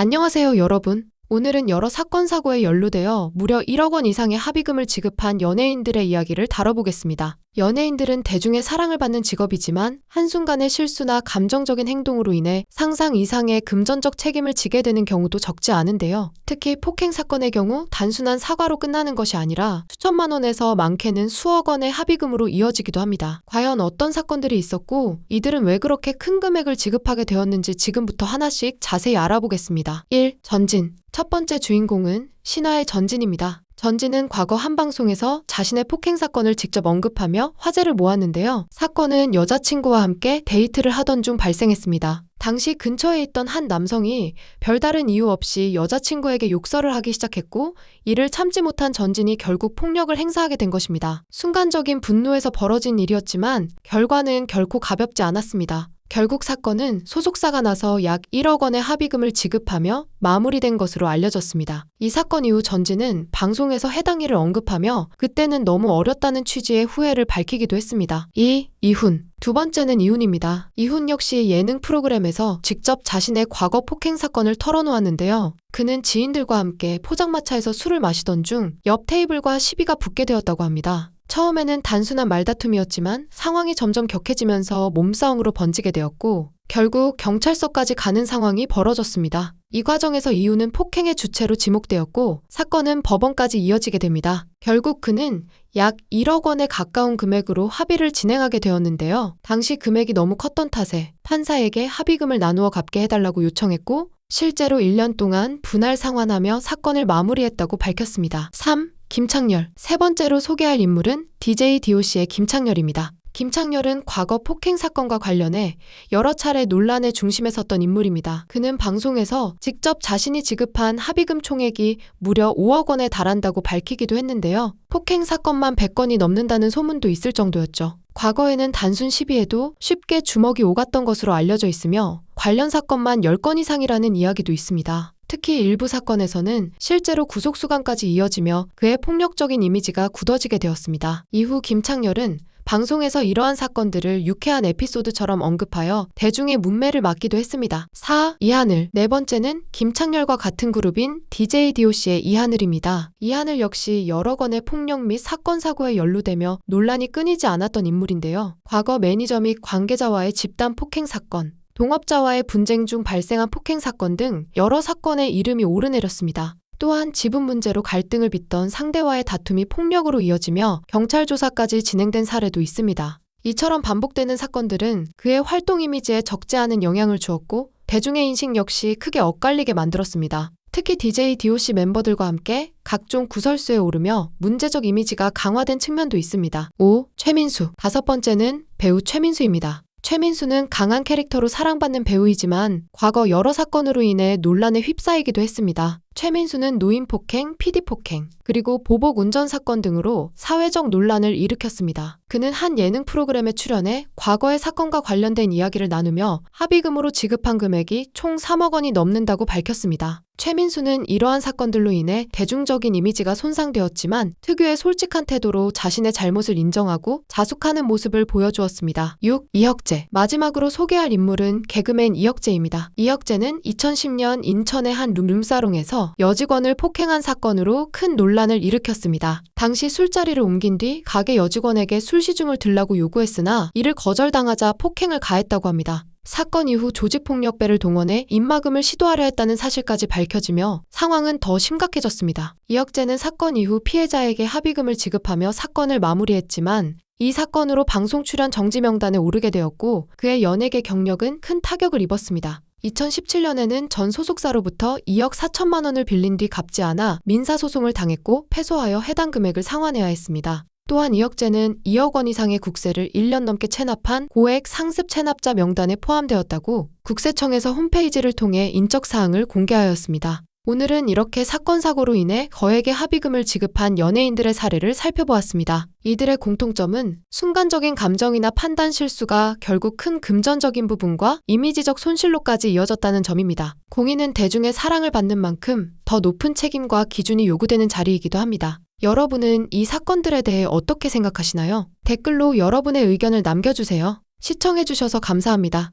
안녕하세요, 여러분. 오늘은 여러 사건 사고에 연루되어 무려 1억 원 이상의 합의금을 지급한 연예인들의 이야기를 다뤄보겠습니다. 연예인들은 대중의 사랑을 받는 직업이지만 한순간의 실수나 감정적인 행동으로 인해 상상 이상의 금전적 책임을 지게 되는 경우도 적지 않은데요. 특히 폭행 사건의 경우 단순한 사과로 끝나는 것이 아니라 수천만 원에서 많게는 수억 원의 합의금으로 이어지기도 합니다. 과연 어떤 사건들이 있었고 이들은 왜 그렇게 큰 금액을 지급하게 되었는지 지금부터 하나씩 자세히 알아보겠습니다. 1. 전진. 첫 번째 주인공은 신화의 전진입니다. 전진은 과거 한 방송에서 자신의 폭행 사건을 직접 언급하며 화제를 모았는데요. 사건은 여자친구와 함께 데이트를 하던 중 발생했습니다. 당시 근처에 있던 한 남성이 별다른 이유 없이 여자친구에게 욕설을 하기 시작했고 이를 참지 못한 전진이 결국 폭력을 행사하게 된 것입니다. 순간적인 분노에서 벌어진 일이었지만 결과는 결코 가볍지 않았습니다. 결국 사건은 소속사가 나서 약 1억 원의 합의금을 지급하며 마무리된 것으로 알려졌습니다. 이 사건 이후 전진은 방송에서 해당 일을 언급하며 그때는 너무 어렸다는 취지의 후회를 밝히기도 했습니다. 2. 이훈. 두 번째는 이훈입니다. 이훈 역시 예능 프로그램에서 직접 자신의 과거 폭행 사건을 털어놓았는데요. 그는 지인들과 함께 포장마차에서 술을 마시던 중 옆 테이블과 시비가 붙게 되었다고 합니다. 처음에는 단순한 말다툼이었지만 상황이 점점 격해지면서 몸싸움으로 번지게 되었고 결국 경찰서까지 가는 상황이 벌어졌습니다. 이 과정에서 이유는 폭행의 주체로 지목되었고 사건은 법원까지 이어지게 됩니다. 결국 그는 약 1억 원에 가까운 금액으로 합의를 진행하게 되었는데요. 당시 금액이 너무 컸던 탓에 판사에게 합의금을 나누어 갚게 해달라고 요청했고 실제로 1년 동안 분할 상환하며 사건을 마무리했다고 밝혔습니다. 3. 김창렬. 세 번째로 소개할 인물은 DJ DOC의 김창렬입니다. 김창렬은 과거 폭행 사건과 관련해 여러 차례 논란의 중심에 섰던 인물입니다. 그는 방송에서 직접 자신이 지급한 합의금 총액이 무려 5억 원에 달한다고 밝히기도 했는데요. 폭행 사건만 100건이 넘는다는 소문도 있을 정도였죠. 과거에는 단순 시비에도 쉽게 주먹이 오갔던 것으로 알려져 있으며 관련 사건만 10건 이상이라는 이야기도 있습니다. 특히 일부 사건에서는 실제로 구속수감까지 이어지며 그의 폭력적인 이미지가 굳어지게 되었습니다. 이후 김창렬은 방송에서 이러한 사건들을 유쾌한 에피소드처럼 언급하여 대중의 문매를 막기도 했습니다. 4. 이하늘. 네 번째는 김창렬과 같은 그룹인 DJ DOC의 이하늘입니다. 이하늘 역시 여러 건의 폭력 및 사건 사고에 연루되며 논란이 끊이지 않았던 인물인데요. 과거 매니저 및 관계자와의 집단 폭행 사건, 동업자와의 분쟁 중 발생한 폭행 사건 등 여러 사건에 이름이 오르내렸습니다. 또한 지분 문제로 갈등을 빚던 상대와의 다툼이 폭력으로 이어지며 경찰 조사까지 진행된 사례도 있습니다. 이처럼 반복되는 사건들은 그의 활동 이미지에 적지 않은 영향을 주었고 대중의 인식 역시 크게 엇갈리게 만들었습니다. 특히 DJ DOC 멤버들과 함께 각종 구설수에 오르며 문제적 이미지가 강화된 측면도 있습니다. 5. 최민수. 다섯 번째는 배우 최민수입니다. 최민수는 강한 캐릭터로 사랑받는 배우이지만 과거 여러 사건으로 인해 논란에 휩싸이기도 했습니다. 최민수는 노인 폭행, PD 폭행, 그리고 보복 운전 사건 등으로 사회적 논란을 일으켰습니다. 그는 한 예능 프로그램에 출연해 과거의 사건과 관련된 이야기를 나누며 합의금으로 지급한 금액이 총 3억 원이 넘는다고 밝혔습니다. 최민수는 이러한 사건들로 인해 대중적인 이미지가 손상되었지만 특유의 솔직한 태도로 자신의 잘못을 인정하고 자숙하는 모습을 보여주었습니다. 6. 이혁재. 마지막으로 소개할 인물은 개그맨 이혁재입니다. 이혁재는 2010년 인천의 한 룸사롱에서 여직원을 폭행한 사건으로 큰 논란을 일으켰습니다. 당시 술자리를 옮긴 뒤 가게 여직원에게 술시중을 들라고 요구했으나 이를 거절당하자 폭행을 가했다고 합니다. 사건 이후 조직폭력배를 동원해 입막음을 시도하려 했다는 사실까지 밝혀지며 상황은 더 심각해졌습니다. 이혁재는 사건 이후 피해자에게 합의금을 지급하며 사건을 마무리했지만 이 사건으로 방송 출연 정지 명단에 오르게 되었고 그의 연예계 경력은 큰 타격을 입었습니다. 2017년에는 전 소속사로부터 2억 4천만 원을 빌린 뒤 갚지 않아 민사소송을 당했고 패소하여 해당 금액을 상환해야 했습니다. 또한 이혁재는 2억 원 이상의 국세를 1년 넘게 체납한 고액 상습 체납자 명단에 포함되었다고 국세청에서 홈페이지를 통해 인적사항을 공개하였습니다. 오늘은 이렇게 사건 사고로 인해 거액의 합의금을 지급한 연예인들의 사례를 살펴보았습니다. 이들의 공통점은 순간적인 감정이나 판단 실수가 결국 큰 금전적인 부분과 이미지적 손실로까지 이어졌다는 점입니다. 공인은 대중의 사랑을 받는 만큼 더 높은 책임과 기준이 요구되는 자리이기도 합니다. 여러분은 이 사건들에 대해 어떻게 생각하시나요? 댓글로 여러분의 의견을 남겨주세요. 시청해주셔서 감사합니다.